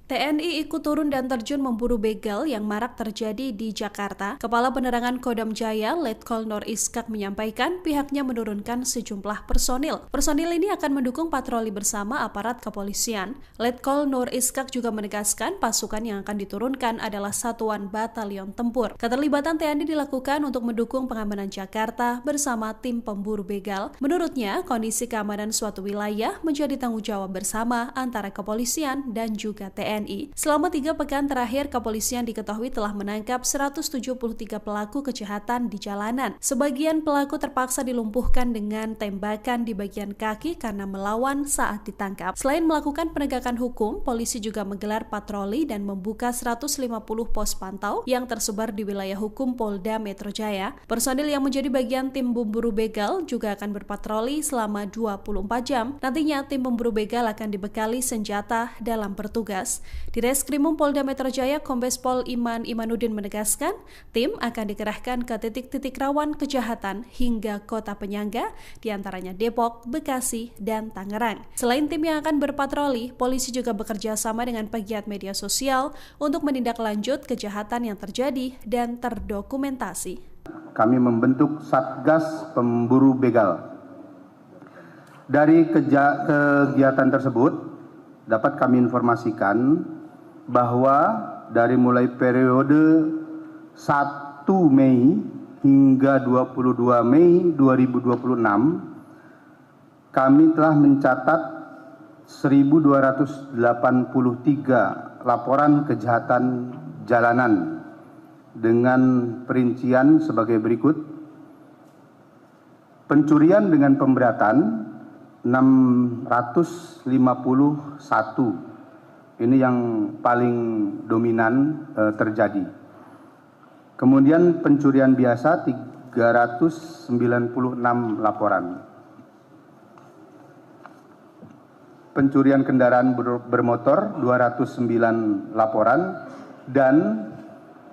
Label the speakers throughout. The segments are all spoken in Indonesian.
Speaker 1: TNI ikut turun dan terjun memburu begal yang marak terjadi di Jakarta. Kepala Penerangan Kodam Jaya, Letkol Nur Iskak menyampaikan pihaknya menurunkan sejumlah personil. Personil ini akan mendukung patroli bersama aparat kepolisian. Letkol Nur Iskak juga menegaskan pasukan yang akan diturunkan adalah Satuan Batalion Tempur. Keterlibatan TNI dilakukan untuk mendukung pengamanan Jakarta bersama tim pemburu begal. Menurutnya, kondisi keamanan suatu wilayah menjadi tanggung jawab bersama antara kepolisian dan juga TNI. Selama 3 pekan terakhir, kepolisian diketahui telah menangkap 173 pelaku kejahatan di jalanan. Sebagian pelaku terpaksa dilumpuhkan dengan tembakan di bagian kaki karena melawan saat ditangkap. Selain melakukan penegakan hukum, polisi juga menggelar patroli dan membuka 150 pos pantau yang tersebar di wilayah hukum Polda Metro Jaya. Personil yang menjadi bagian tim pemburu begal juga akan berpatroli selama 24 jam. Nantinya tim pemburu begal akan dibekali senjata dalam bertugas. Di Reskrimum Polda Metro Jaya, Kombes Pol Iman Imanuddin menegaskan, tim akan dikerahkan ke titik-titik rawan kejahatan hingga kota penyangga, diantaranya Depok, Bekasi, dan Tangerang. Selain tim yang akan berpatroli, polisi juga bekerja sama dengan pegiat media sosial untuk menindaklanjut kejahatan yang terjadi dan terdokumentasi.
Speaker 2: Kami membentuk Satgas Pemburu Begal. Dari kegiatan tersebut, dapat kami informasikan bahwa dari mulai periode 1 Mei hingga 22 Mei 2026, kami telah mencatat 1.283 laporan kejahatan jalanan dengan perincian sebagai berikut. Pencurian dengan pemberatan 651, ini yang paling dominan terjadi. Kemudian pencurian biasa 396 laporan. Pencurian kendaraan bermotor 209 laporan dan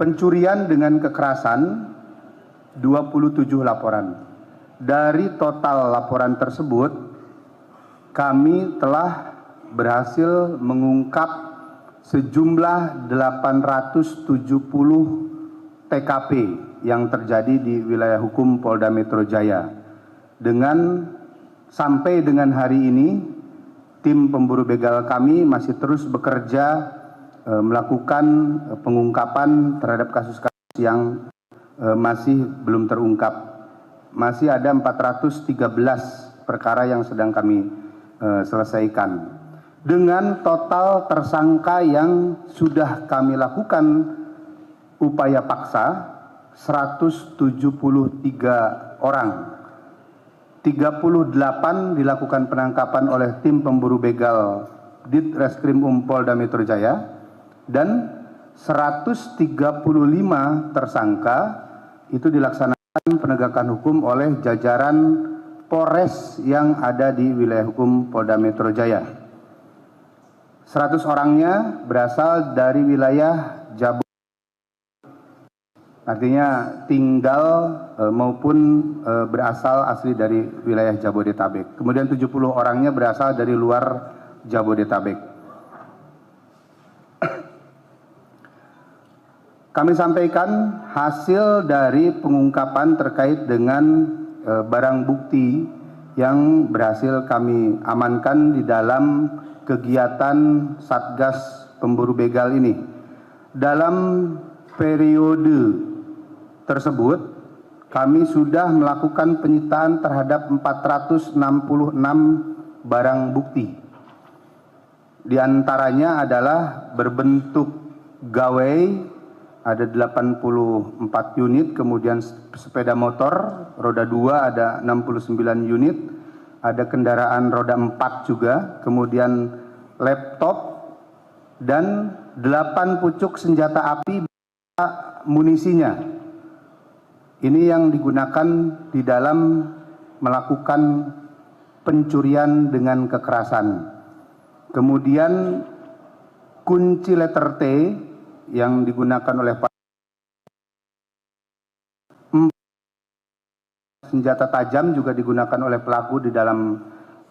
Speaker 2: pencurian dengan kekerasan 27 laporan. Dari total laporan tersebut, kami telah berhasil mengungkap sejumlah 870 TKP yang terjadi di wilayah hukum Polda Metro Jaya. Sampai dengan hari ini, tim pemburu begal kami masih terus bekerja melakukan pengungkapan terhadap kasus-kasus yang masih belum terungkap. Masih ada 413 perkara yang sedang kami selesaikan. Dengan total tersangka yang sudah kami lakukan upaya paksa 173 orang. 38 dilakukan penangkapan oleh tim pemburu begal Ditreskrimum Polda Metro Jaya dan 135 tersangka itu dilaksanakan penegakan hukum oleh jajaran Polres yang ada di wilayah hukum Polda Metro Jaya. 100 orangnya berasal dari wilayah Jabodetabek, artinya tinggal maupun berasal asli dari wilayah Jabodetabek. Kemudian 70 orangnya berasal dari luar Jabodetabek. Kami sampaikan hasil dari pengungkapan terkait dengan barang bukti yang berhasil kami amankan di dalam kegiatan Satgas Pemburu Begal ini. Dalam periode tersebut, kami sudah melakukan penyitaan terhadap 466 barang bukti. Di antaranya adalah berbentuk gawai, ada 84 unit, kemudian sepeda motor roda 2 ada 69 unit, ada kendaraan roda 4 juga, kemudian laptop dan 8 pucuk senjata api munisinya. Ini yang digunakan di dalam melakukan pencurian dengan kekerasan. Kemudian kunci letter T yang digunakan oleh senjata tajam juga digunakan oleh pelaku di dalam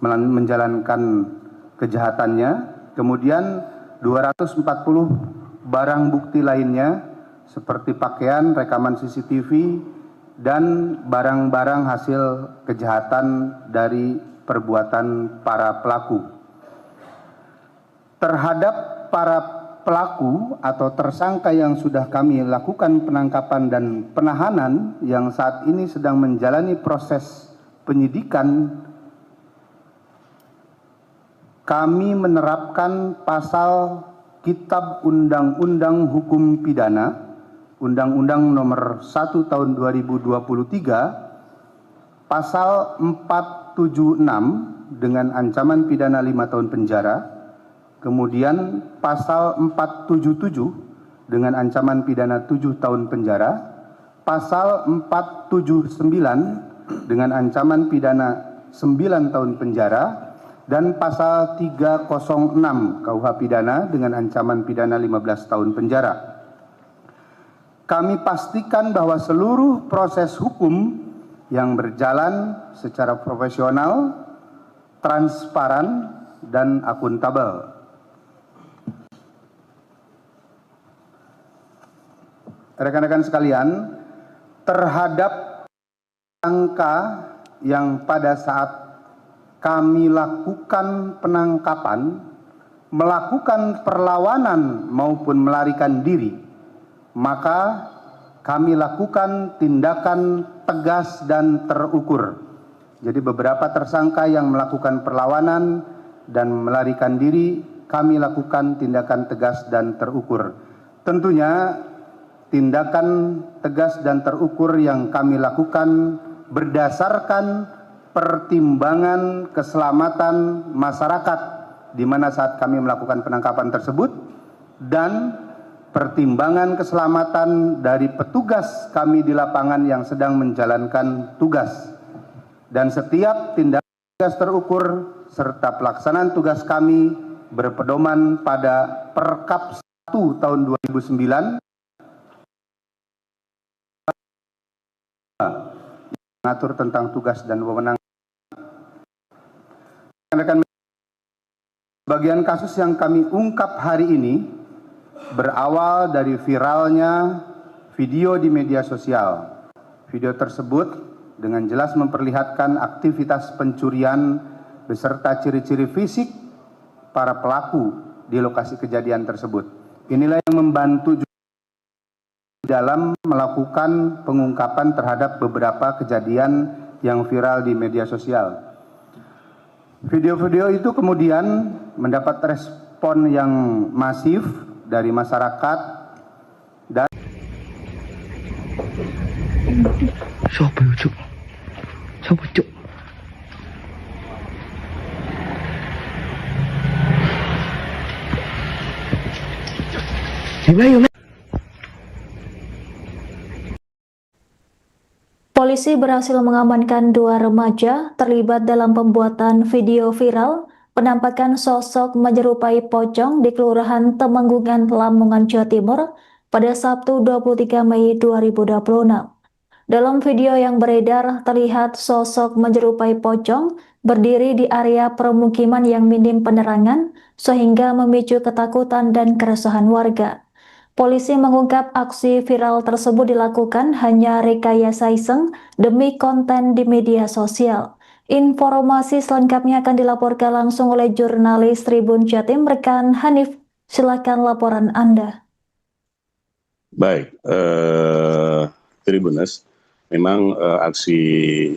Speaker 2: menjalankan kejahatannya. Kemudian 240 barang bukti lainnya seperti pakaian, rekaman CCTV, dan barang-barang hasil kejahatan dari perbuatan para pelaku. Terhadap para pelaku atau tersangka yang sudah kami lakukan penangkapan dan penahanan yang saat ini sedang menjalani proses penyidikan, kami menerapkan pasal Kitab Undang-Undang Hukum Pidana, Undang-Undang Nomor 1 Tahun 2023, pasal 476 dengan ancaman pidana 5 tahun penjara, kemudian pasal 477 dengan ancaman pidana 7 tahun penjara, pasal 479 dengan ancaman pidana 9 tahun penjara, dan pasal 306 KUH pidana dengan ancaman pidana 15 tahun penjara. Kami pastikan bahwa seluruh proses hukum yang berjalan secara profesional, transparan, dan akuntabel. Rekan-rekan sekalian, terhadap angka yang pada saat kami lakukan penangkapan, melakukan perlawanan maupun melarikan diri, maka kami lakukan tindakan tegas dan terukur. Jadi beberapa tersangka yang melakukan perlawanan dan melarikan diri, kami lakukan tindakan tegas dan terukur. Tentunya tindakan tegas dan terukur yang kami lakukan berdasarkan pertimbangan keselamatan masyarakat di mana saat kami melakukan penangkapan tersebut, dan pertimbangan keselamatan dari petugas kami di lapangan yang sedang menjalankan tugas. Dan setiap tindakan tegas terukur serta pelaksanaan tugas kami berpedoman pada Perkap 1 tahun 2009 mengatur tentang tugas dan wewenang. Bagian kasus yang kami ungkap hari ini berawal dari viralnya video di media sosial. Video tersebut dengan jelas memperlihatkan aktivitas pencurian beserta ciri-ciri fisik para pelaku di lokasi kejadian tersebut. Inilah yang membantu dalam melakukan pengungkapan terhadap beberapa kejadian yang viral di media sosial. Video-video itu kemudian mendapat respon yang masif dari masyarakat dan
Speaker 3: siapa itu? Siapa itu?
Speaker 4: Polisi berhasil mengamankan 2 remaja terlibat dalam pembuatan video viral penampakan sosok menyerupai pocong di Kelurahan Temenggungan, Lamongan, Jawa Timur pada Sabtu 23 Mei 2026. Dalam video yang beredar terlihat sosok menyerupai pocong berdiri di area permukiman yang minim penerangan sehingga memicu ketakutan dan keresahan warga. Polisi mengungkap aksi viral tersebut dilakukan hanya rekayasa iseng demi konten di media sosial. Informasi selengkapnya akan dilaporkan langsung oleh jurnalis Tribun Jatim, rekan Hanif. Silakan laporan Anda.
Speaker 5: Baik, Tribuners, memang aksi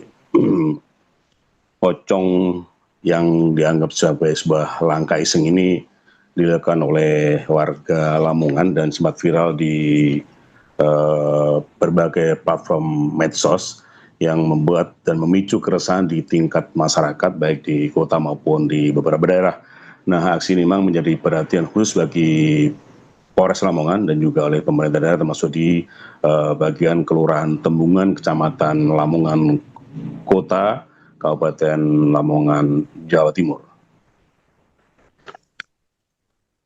Speaker 5: pocong yang dianggap sebagai sebuah langkah iseng ini dilakukan oleh warga Lamongan dan sempat viral di berbagai platform medsos yang membuat dan memicu keresahan di tingkat masyarakat baik di kota maupun di beberapa daerah. Nah, aksi ini memang menjadi perhatian khusus bagi Polres Lamongan dan juga oleh pemerintah daerah termasuk di bagian Kelurahan Tembungan, Kecamatan Lamongan Kota, Kabupaten Lamongan, Jawa Timur.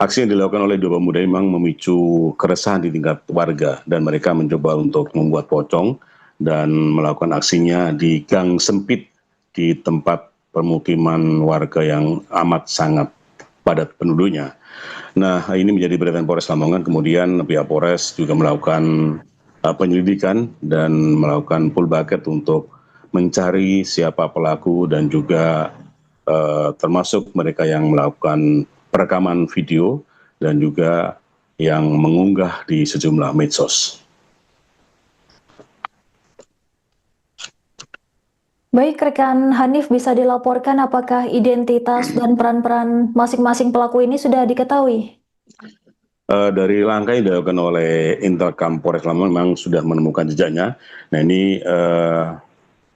Speaker 5: Aksi yang dilakukan oleh 2 pemuda memang memicu keresahan di tingkat warga dan mereka mencoba untuk membuat pocong dan melakukan aksinya di gang sempit di tempat permukiman warga yang amat sangat padat penduduknya. Nah, ini menjadi perhatian Polres Lamongan, kemudian pihak Polres juga melakukan penyelidikan dan melakukan full bucket untuk mencari siapa pelaku dan juga termasuk mereka yang melakukan perekaman video dan juga yang mengunggah di sejumlah medsos.
Speaker 4: Baik, rekan Hanif, bisa dilaporkan apakah identitas dan peran-peran masing-masing pelaku ini sudah diketahui?
Speaker 5: Dari langkah yang dilakukan oleh Intelkam Polres Lamongan memang sudah menemukan jejaknya. Nah, ini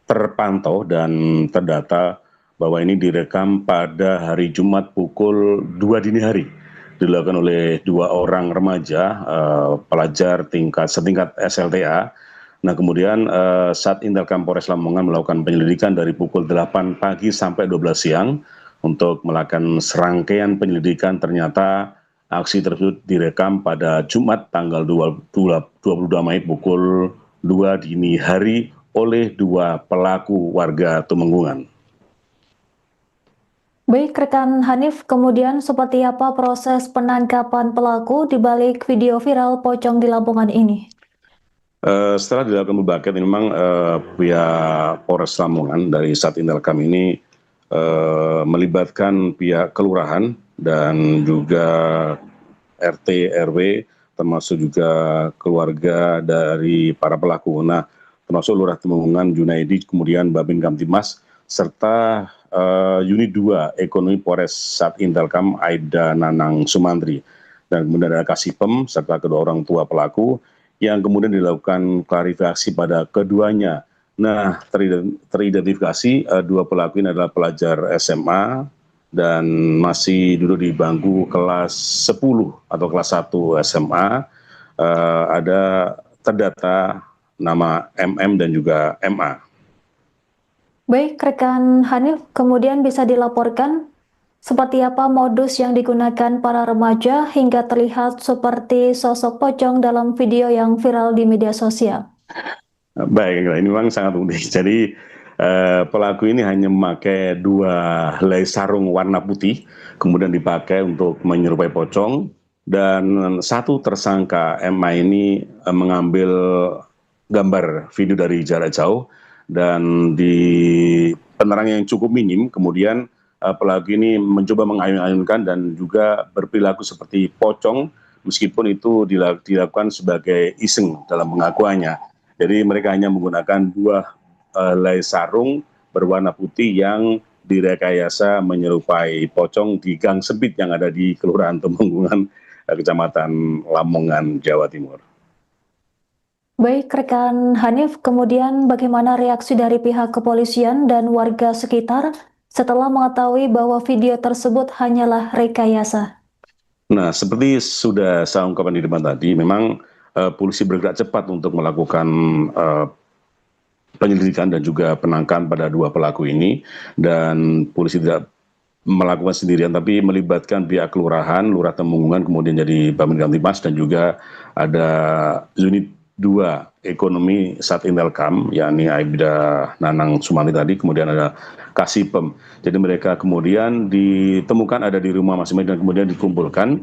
Speaker 5: terpantau dan terdata bahwa ini direkam pada hari Jumat pukul 2 dini hari. Dilakukan oleh 2 orang remaja, pelajar setingkat SLTA. Nah, kemudian saat Intelkam Polres Lamongan melakukan penyelidikan dari pukul 8 pagi sampai 12 siang untuk melakukan serangkaian penyelidikan, ternyata aksi tersebut direkam pada Jumat tanggal 22 Mei pukul 2 dini hari oleh 2 pelaku warga Tumenggungan.
Speaker 4: Baik, rekan Hanif, kemudian seperti apa proses penangkapan pelaku di balik video viral pocong di Lamongan ini?
Speaker 5: Setelah dilakukan bucket, ini memang pihak Polres Lamongan dari Sat Intelkam ini melibatkan pihak kelurahan dan juga RT, RW, termasuk juga keluarga dari para pelaku. Nah, termasuk Lurah Tumenggungan Junaidi, kemudian Babin Kamtimas, serta Unit 2 Ekonomi Polres Sat Intelkam Aida Nanang Sumantri. Dan kemudian ada Kasipem serta kedua orang tua pelaku yang kemudian dilakukan klarifikasi pada keduanya. Nah, teridentifikasi 2 pelaku ini adalah pelajar SMA dan masih duduk di bangku kelas 10 atau kelas 1 SMA. Ada terdata nama MM dan juga MA.
Speaker 4: Baik, rekan Hanif, kemudian bisa dilaporkan seperti apa modus yang digunakan para remaja hingga terlihat seperti sosok pocong dalam video yang viral di media sosial?
Speaker 5: Baik, ini memang sangat unik. Jadi pelaku ini hanya memakai 2 helai sarung warna putih, kemudian dipakai untuk menyerupai pocong, dan 1 tersangka MA ini mengambil gambar video dari jarak jauh dan di penerangan yang cukup minim. Kemudian pelaku ini mencoba mengayun-ayunkan dan juga berperilaku seperti pocong, meskipun itu dilakukan sebagai iseng dalam pengakuannya. Jadi mereka hanya menggunakan 2 helai sarung berwarna putih yang direkayasa menyerupai pocong di gang sempit yang ada di Kelurahan Tumenggungan, Kecamatan Lamongan, Jawa Timur.
Speaker 4: Baik, rekan Hanif, kemudian bagaimana reaksi dari pihak kepolisian dan warga sekitar setelah mengetahui bahwa video tersebut hanyalah rekayasa?
Speaker 5: Nah, seperti sudah saya ungkapkan di depan tadi, memang polisi bergerak cepat untuk melakukan penyelidikan dan juga penangkapan pada 2 pelaku ini, dan polisi tidak melakukan sendirian tapi melibatkan pihak kelurahan, Lurah Tumenggungan, kemudian jadi Babin Kamtimas, dan juga ada Unit 2 Ekonomi Sat Intelkam, yakni Aida Nanang Sumantri tadi, kemudian ada Kasipem. Jadi mereka kemudian ditemukan ada di rumah masing-masing dan kemudian dikumpulkan.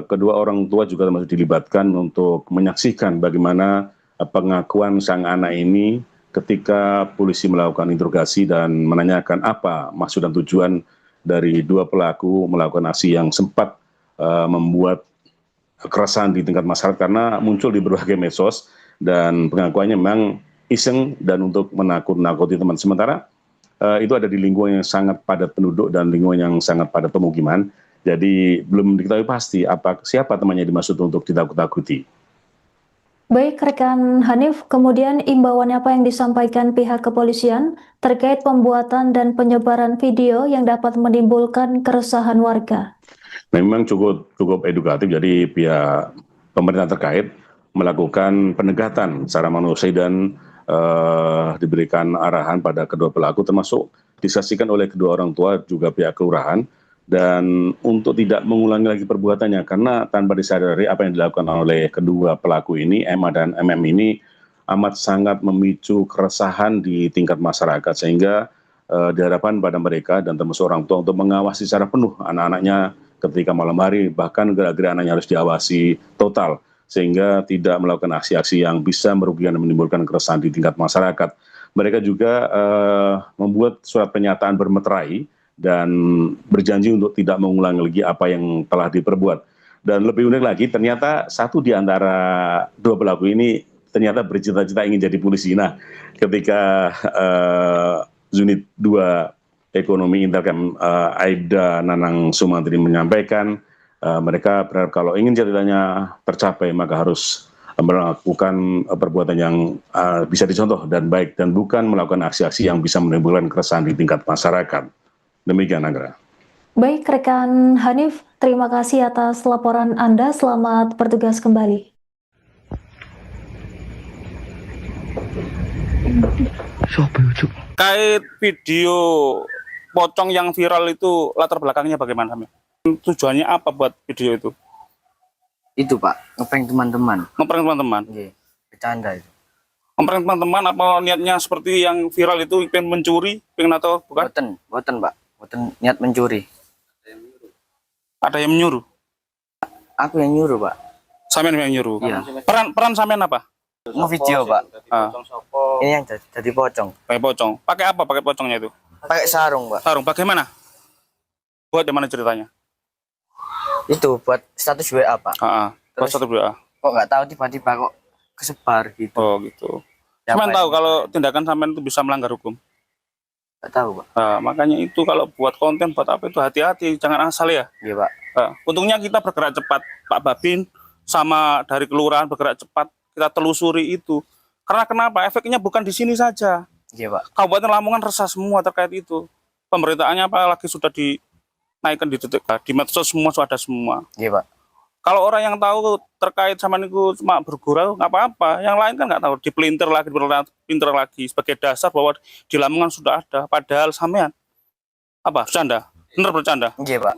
Speaker 5: Kedua orang tua juga termasuk dilibatkan untuk menyaksikan bagaimana pengakuan sang anak ini ketika polisi melakukan interogasi dan menanyakan apa maksud dan tujuan dari 2 pelaku melakukan aksi yang sempat membuat keresahan di tingkat masyarakat karena muncul di berbagai medsos, dan pengakuannya memang iseng dan untuk menakut-nakuti teman. Sementara itu ada di lingkungan yang sangat padat penduduk dan lingkungan yang sangat padat pemukiman. Jadi belum diketahui pasti siapa temannya dimaksud untuk ditakut-takuti.
Speaker 4: Baik, rekan Hanif, kemudian imbauan apa yang disampaikan pihak kepolisian terkait pembuatan dan penyebaran video yang dapat menimbulkan keresahan warga?
Speaker 5: Memang cukup edukatif, jadi pihak pemerintah terkait melakukan pendekatan secara manusiawi dan diberikan arahan pada kedua pelaku, termasuk disaksikan oleh kedua orang tua juga pihak kelurahan, dan untuk tidak mengulangi lagi perbuatannya, karena tanpa disadari apa yang dilakukan oleh kedua pelaku ini, MA dan MM ini, amat sangat memicu keresahan di tingkat masyarakat, sehingga diharapkan pada mereka dan termasuk orang tua untuk mengawasi secara penuh anak-anaknya ketika malam hari, bahkan gerak-gerik anaknya harus diawasi total sehingga tidak melakukan aksi-aksi yang bisa merugikan dan menimbulkan keresahan di tingkat masyarakat. Mereka juga membuat surat pernyataan bermeterai dan berjanji untuk tidak mengulangi lagi apa yang telah diperbuat. Dan lebih unik lagi, ternyata satu di antara dua pelaku ini ternyata bercita-cita ingin jadi polisi. Nah, ketika Unit 2 Ekonomi Intercam Aida Nanang Sumantri menyampaikan, mereka berharap kalau ingin cita-citanya tercapai maka harus melakukan perbuatan yang bisa dicontoh dan baik dan bukan melakukan aksi-aksi yang bisa menimbulkan keresahan di tingkat masyarakat. Demikian, Anggra.
Speaker 4: Baik, rekan Hanif, terima kasih atas laporan Anda. Selamat bertugas kembali.
Speaker 6: Kait video pocong yang viral itu latar belakangnya bagaimana? Tujuannya apa buat video itu?
Speaker 7: Itu Pak, ngeprank teman-teman.
Speaker 6: Ngeprank teman-teman?
Speaker 7: Iya, bercanda itu.
Speaker 6: Ngeprank teman-teman apa niatnya seperti yang viral itu pengen mencuri, pengen atau bukan?
Speaker 7: Boten Pak, boten niat mencuri.
Speaker 6: Ada yang menyuruh?
Speaker 7: Aku yang nyuruh Pak.
Speaker 6: Sampean yang nyuruh?
Speaker 7: Iya.
Speaker 6: Peran sampean apa?
Speaker 7: Ngevideo Pak. Ini yang jadi pocong.
Speaker 6: Pakai pocong. Pakai apa pakai pocongnya itu?
Speaker 7: Pakai sarung Pak.
Speaker 6: Sarung, bagaimana? Buat yang mana ceritanya?
Speaker 7: Itu buat status WA Pak.
Speaker 6: Buat satu WA.
Speaker 7: Kok nggak tahu tiba-tiba kok kesebar gitu.
Speaker 6: Oh gitu. Sampean tahu kalau tindakan sampean itu bisa melanggar hukum?
Speaker 7: Nggak tahu Pak.
Speaker 6: Nah, makanya itu kalau buat konten buat apa itu hati-hati, jangan asal ya.
Speaker 7: Iya Pak.
Speaker 6: Untungnya kita bergerak cepat, Pak Babin sama dari kelurahan bergerak cepat, kita telusuri itu. Karena kenapa? Efeknya bukan di sini saja.
Speaker 7: Iya Pak.
Speaker 6: Kabupaten Lamongan resah semua terkait itu. Pemberitaannya apalagi sudah dinaikkan di detik, di medsos semua sudah ada semua.
Speaker 7: Iya Pak.
Speaker 6: Kalau orang yang tahu terkait sama niku cuma bergurau nggak apa-apa, yang lain kan nggak tahu, dipelintir lagi sebagai dasar bahwa di Lamongan sudah ada, padahal sampean apa bercanda, bener bercanda.
Speaker 7: Iya Pak.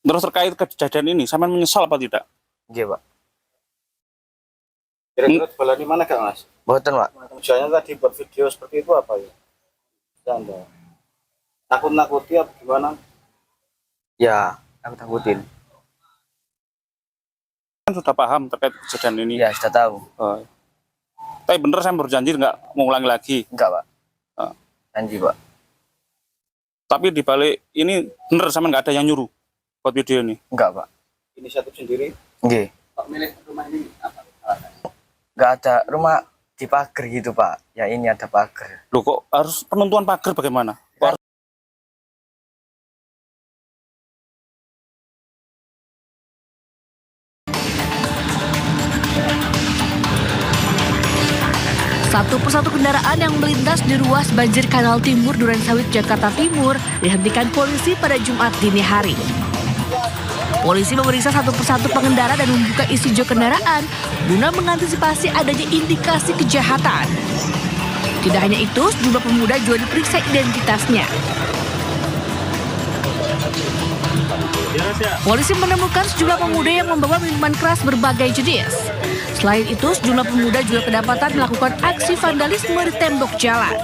Speaker 6: Terus terkait kejadian ini, sampean menyesal apa tidak?
Speaker 7: Iya Pak.
Speaker 8: Kira-kira bola di mana Kak Mas?
Speaker 7: Boten Pak.
Speaker 8: Tujuannya tadi buat video seperti itu apa ya? Bercanda. Takut-nakuti apa gimana?
Speaker 7: Ya, aku takutin.
Speaker 6: Kan sudah paham terkait kejadian ini.
Speaker 7: Ya, sudah tahu.
Speaker 6: Tapi bener saya berjanji nggak mengulangi lagi.
Speaker 7: Enggak Pak.
Speaker 6: Ah.
Speaker 7: Janji Pak.
Speaker 6: Tapi dibalik ini bener sama nggak ada yang nyuruh buat video ini.
Speaker 7: Enggak Pak.
Speaker 8: Inisiatif sendiri.
Speaker 7: Nggih.
Speaker 8: Pak milih rumah ini apa?
Speaker 7: Enggak ada rumah di pagar gitu Pak. Ya ini ada pagar.
Speaker 6: Loh kok harus penentuan pagar bagaimana?
Speaker 9: Satu persatu kendaraan yang melintas di ruas banjir Kanal Timur Durensawit, Jakarta Timur dihentikan polisi pada Jumat dini hari. Polisi memeriksa satu persatu pengendara dan membuka isi jok kendaraan guna mengantisipasi adanya indikasi kejahatan. Tidak hanya itu, sejumlah pemuda juga diperiksa identitasnya. Polisi menemukan sejumlah pemuda yang membawa minuman keras berbagai jenis. Selain itu, sejumlah pemuda juga kedapatan melakukan aksi vandalisme di tembok jalan.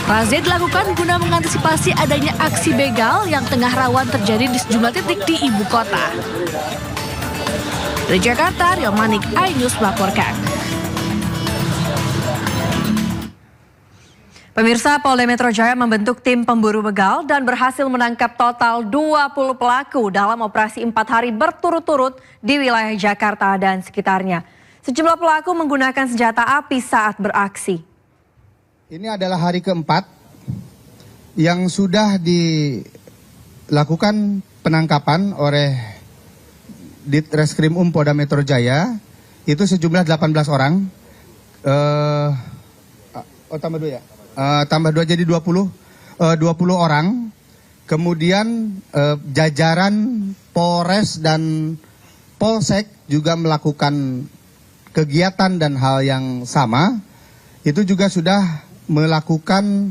Speaker 9: Razia dilakukan guna mengantisipasi adanya aksi begal yang tengah rawan terjadi di sejumlah titik di ibu kota. Dari Jakarta, Rio Manik, iNews melaporkan.
Speaker 10: Pemirsa, Polda Metro Jaya membentuk tim pemburu begal dan berhasil menangkap total 20 pelaku dalam operasi 4 hari berturut-turut di wilayah Jakarta dan sekitarnya. Sejumlah pelaku menggunakan senjata api saat beraksi.
Speaker 2: Ini adalah hari keempat yang sudah dilakukan penangkapan oleh Ditreskrim Polda Metro Jaya. Itu sejumlah 18 orang. Tambah 2 ya? Tambah 2 jadi 20 orang. Kemudian jajaran Polres dan Polsek juga melakukan kegiatan dan hal yang sama. Itu juga sudah melakukan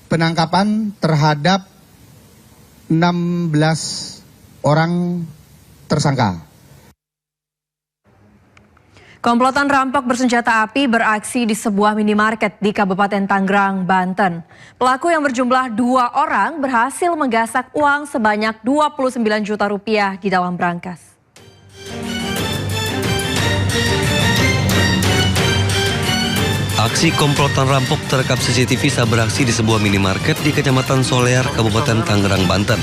Speaker 2: penangkapan terhadap 16 orang tersangka.
Speaker 10: Komplotan rampok bersenjata api beraksi di sebuah minimarket di Kabupaten Tangerang, Banten. Pelaku yang berjumlah 2 orang berhasil menggasak uang sebanyak 29 juta rupiah di dalam brankas.
Speaker 11: Aksi komplotan rampok terekam CCTV saat beraksi di sebuah minimarket di Kecamatan Solear, Kabupaten Tangerang, Banten.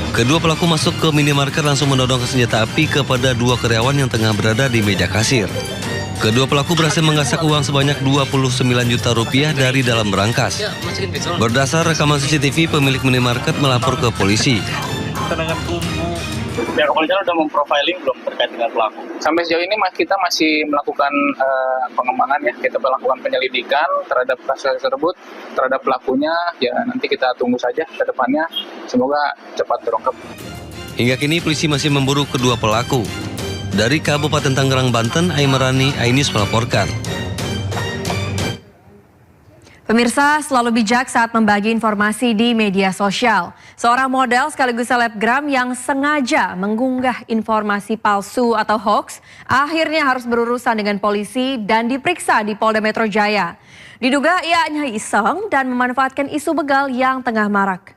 Speaker 11: Kedua pelaku masuk ke minimarket langsung menodongkan senjata api kepada 2 karyawan yang tengah berada di meja kasir. Kedua pelaku berhasil menggasak uang sebanyak 29 juta rupiah dari dalam brankas. Berdasar rekaman CCTV, pemilik minimarket melapor ke polisi.
Speaker 6: Pihak kepolisian sudah memprofiling belum terkait dengan pelaku? Sampai sejauh ini kita masih melakukan pengembangan ya. Kita melakukan penyelidikan terhadap kasus tersebut, terhadap pelakunya. Ya nanti kita tunggu saja ke depannya. Semoga cepat terungkap.
Speaker 11: Hingga kini polisi masih memburu kedua pelaku. Dari Kabupaten Tangerang, Banten, Aimarani Ainus melaporkan.
Speaker 10: Pemirsa selalu bijak saat membagi informasi di media sosial. Seorang model sekaligus selebgram yang sengaja mengunggah informasi palsu atau hoax akhirnya harus berurusan dengan polisi dan diperiksa di Polda Metro Jaya. Diduga ia hanya iseng dan memanfaatkan isu begal yang tengah marak.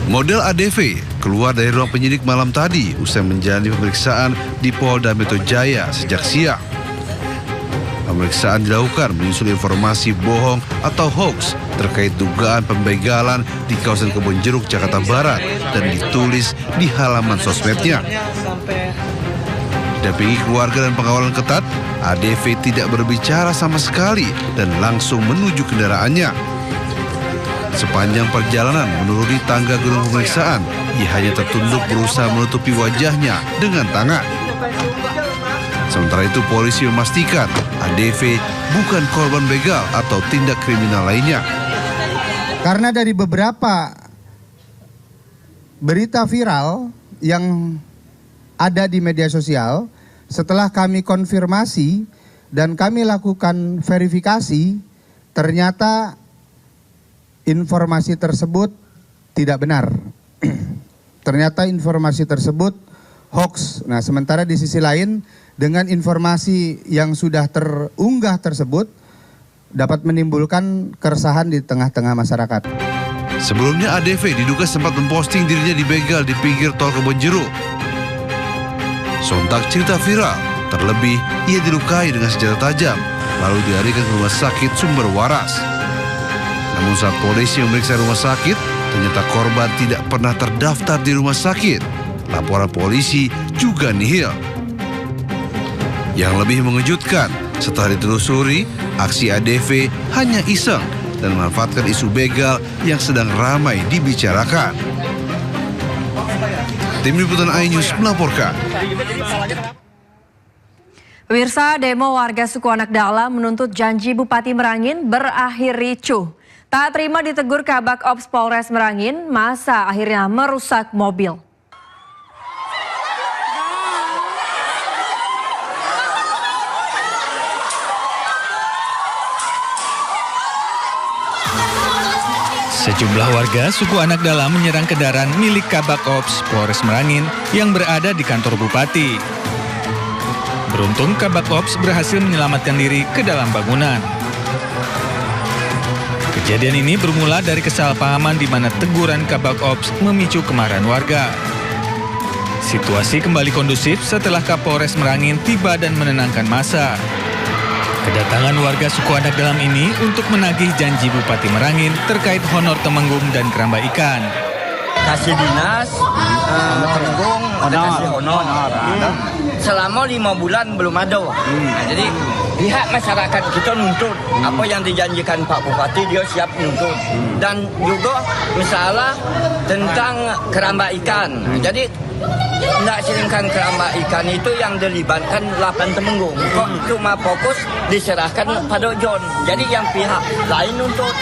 Speaker 12: Model ADV keluar dari ruang penyidik malam tadi usai menjalani pemeriksaan di Polda Metro Jaya sejak siang. Pemeriksaan dilakukan menyusul informasi bohong atau hoax terkait dugaan pembegalan di kawasan Kebon Jeruk, Jakarta Barat dan ditulis di halaman sosmednya. Didampingi keluarga dan pengawalan ketat, ADV tidak berbicara sama sekali dan langsung menuju kendaraannya. Sepanjang perjalanan menuruni tangga gedung pemeriksaan, ia hanya tertunduk berusaha menutupi wajahnya dengan tangan. Sementara itu polisi memastikan ADV bukan korban begal atau tindak kriminal lainnya.
Speaker 2: Karena dari beberapa berita viral yang ada di media sosial, setelah kami konfirmasi dan kami lakukan verifikasi, ternyata informasi tersebut tidak benar. Ternyata informasi tersebut hoax. Nah, sementara di sisi lain, dengan informasi yang sudah terunggah tersebut dapat menimbulkan keresahan di tengah-tengah masyarakat.
Speaker 12: Sebelumnya ADV diduga sempat memposting dirinya dibegal di pinggir tol Kebon Jeruk. Sontak cerita viral, terlebih ia dilukai dengan senjata tajam, lalu dilarikan ke rumah sakit Sumber Waras. Namun saat polisi memeriksa rumah sakit, ternyata korban tidak pernah terdaftar di rumah sakit. Laporan polisi juga nihil. Yang lebih mengejutkan, setelah ditelusuri, aksi ADV hanya iseng dan memanfaatkan isu begal yang sedang ramai dibicarakan. Tim Liputan iNews melaporkan.
Speaker 10: Pemirsa, demo warga suku Anak Dalam menuntut janji Bupati Merangin berakhir ricuh. Tak terima ditegur Kabak Ops Polres Merangin, masa akhirnya merusak mobil.
Speaker 13: Sejumlah warga suku Anak Dalam menyerang kendaraan milik Kabak Ops Polres Merangin yang berada di kantor Bupati. Beruntung Kabak Ops berhasil menyelamatkan diri ke dalam bangunan. Kejadian ini bermula dari kesalahpahaman di mana teguran Kabak Ops memicu kemarahan warga. Situasi kembali kondusif setelah Kapolres Merangin tiba dan menenangkan massa. Kedatangan warga suku Anak Dalam ini untuk menagih janji Bupati Merangin terkait honor temenggung dan keramba ikan.
Speaker 7: Kasih dinas, temenggung, kasih honor. Selama 5 bulan belum ada. Nah, jadi pihak masyarakat kita nuntut apa yang dijanjikan Pak Bupati, dia siap nuntut. Dan juga misalnya tentang keramba ikan. Jadi tidak silingkan keramba ikan itu yang dilibatkan 8 temenggung. Kok cuma fokus diserahkan pada John. Jadi yang pihak lain nuntut.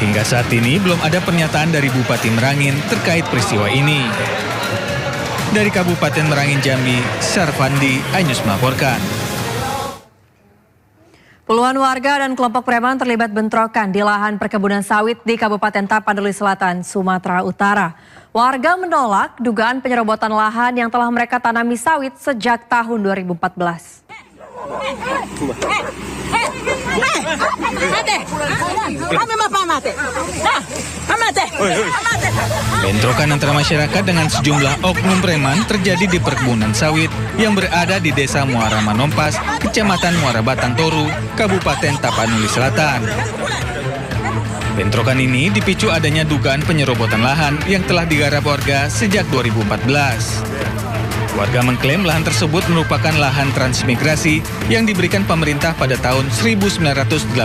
Speaker 13: Hingga saat ini belum ada pernyataan dari Bupati Merangin terkait peristiwa ini. Dari Kabupaten Merangin Jambi, Sarfandi, iNews melaporkan.
Speaker 10: Puluhan warga dan kelompok preman terlibat bentrokan di lahan perkebunan sawit di Kabupaten Tapanuli Selatan, Sumatera Utara. Warga menolak dugaan penyerobotan lahan yang telah mereka tanami sawit sejak tahun 2014.
Speaker 13: Bentrokan antara masyarakat dengan sejumlah oknum preman terjadi di perkebunan sawit yang berada di Desa Muara Manompas, Kecamatan Muara Batang Toru, Kabupaten Tapanuli Selatan. Bentrokan ini dipicu adanya dugaan penyerobotan lahan yang telah digarap warga sejak 2014. Warga mengklaim lahan tersebut merupakan lahan transmigrasi yang diberikan pemerintah pada tahun 1986.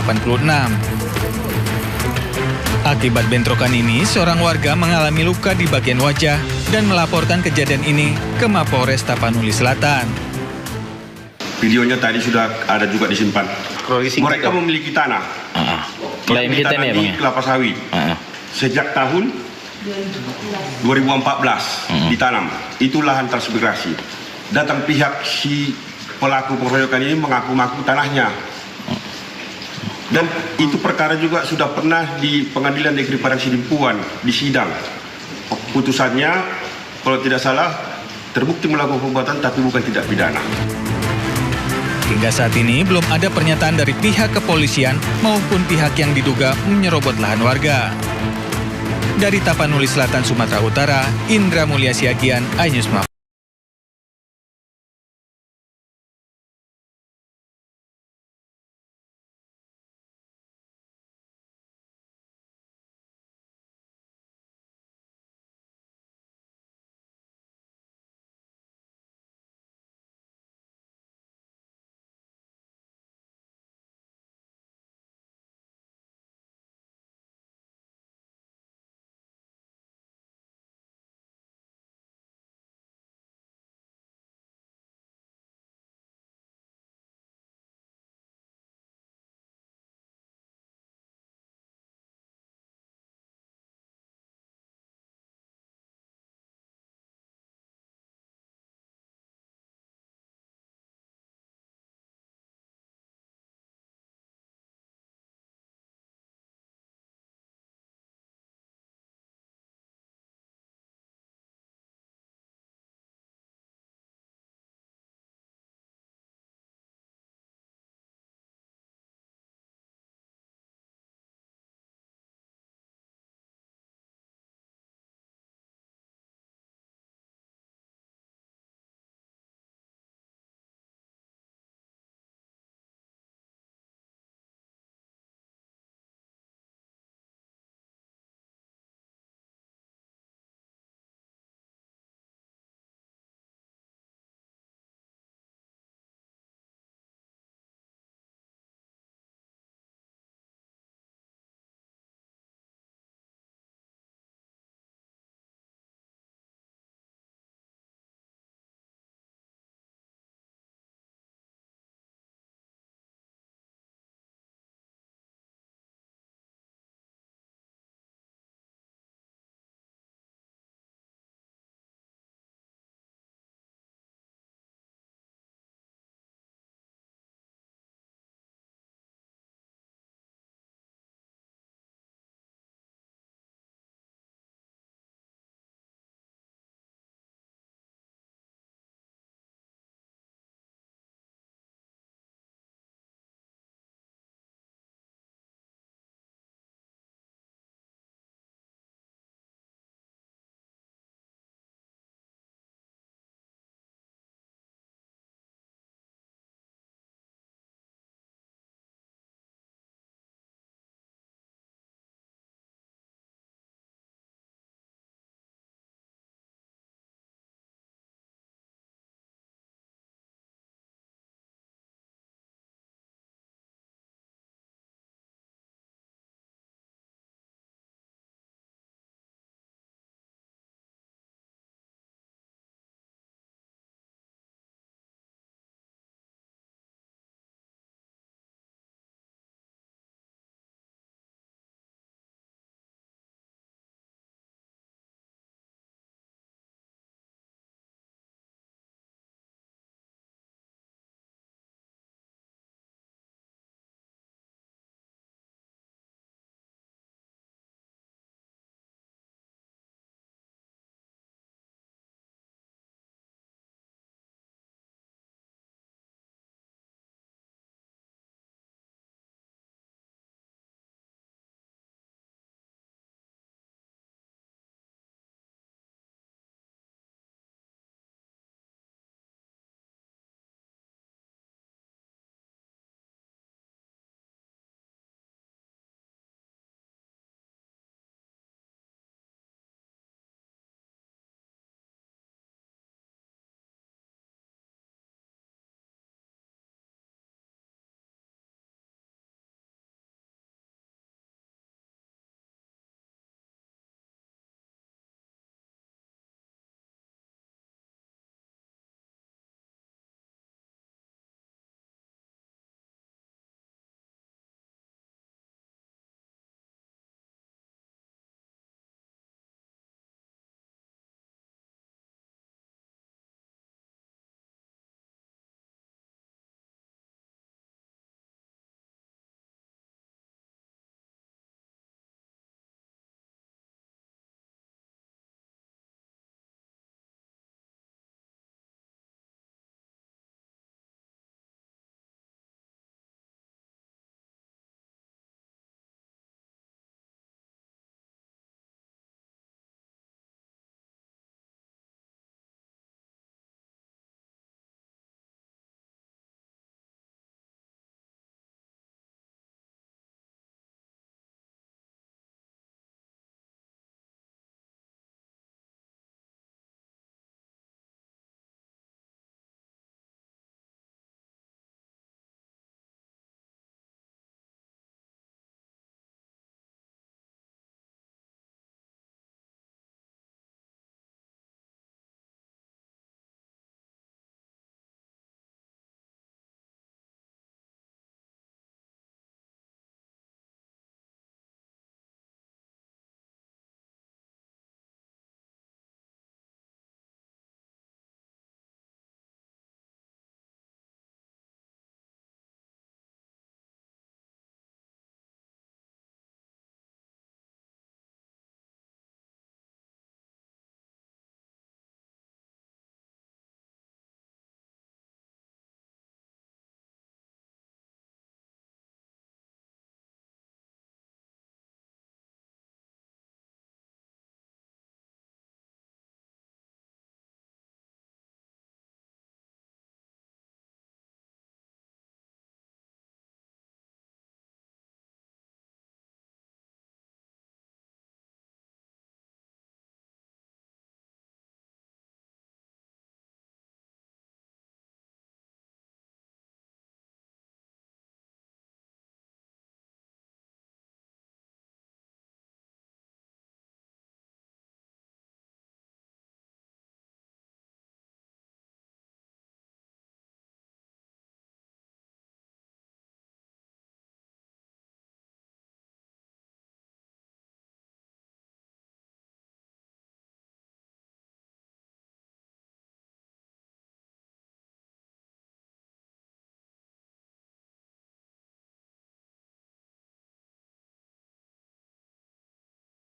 Speaker 13: Akibat bentrokan ini, seorang warga mengalami luka di bagian wajah dan melaporkan kejadian ini ke Mapolres Tapanuli Selatan.
Speaker 14: Videonya tadi sudah ada juga disimpan. Mereka memiliki tanah.
Speaker 15: Klaim kita nih,
Speaker 14: di kelapa sawit. Sejak tahun 2014 ditanam. Itu lahan transmigrasi. Datang pihak si pelaku pengeroyokan ini mengaku-ngaku tanahnya. Dan itu perkara juga sudah pernah di Pengadilan Negeri Padang Sidimpuan di sidang. Putusannya kalau tidak salah terbukti melakukan perbuatan tapi bukan tindak pidana.
Speaker 13: Hingga saat ini belum ada pernyataan dari pihak kepolisian maupun pihak yang diduga menyerobot lahan warga. Dari Tapanuli Selatan, Sumatera Utara, Indra Mulia Siagian, iNews Map.